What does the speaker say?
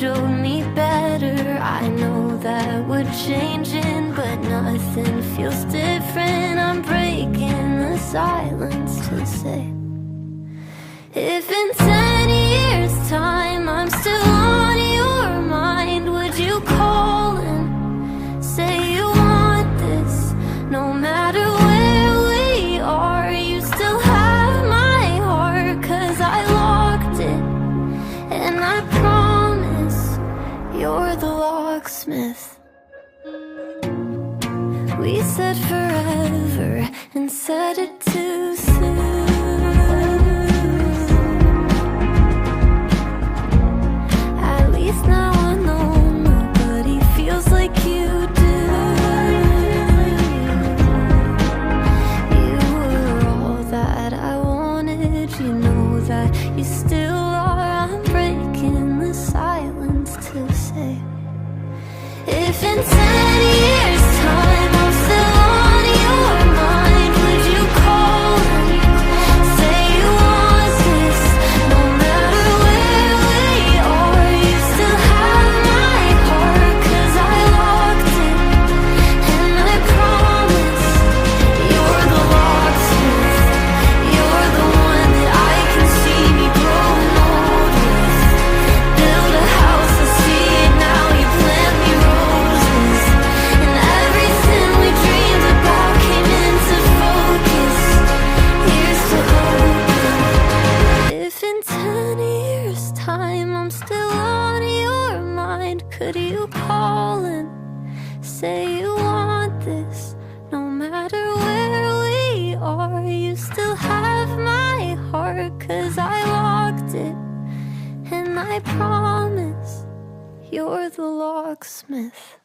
showed me better. I know that we're changing, but nothing feels different. I'm breaking the silence to say, if in 10 years' time I'm still on your mind, would you call and say you want this? No matter where we are, you still have my heart, 'cause I locked it, and I promise you're the locksmith. We said forever and said it too soon. Now I know nobody feels like you do. You were all that I wanted, you know that you still are. I'm breaking the silence to say, if in 10 years' time I'm still on your mind, would you call and say you want this? No matter where we are, you still have my heart, 'cause I locked it, and I promise you're the locksmith. You're the one that I can see me growing old with. Build a house, I see it now, you plant me roses, and everything we dreamed about came into focus. Here's to hoping, if in 10 years' time I'm still on your mind, could you call and say you want this? No matter where we are, you still have my heart, 'cause I locked it, and I promise you're the locksmith.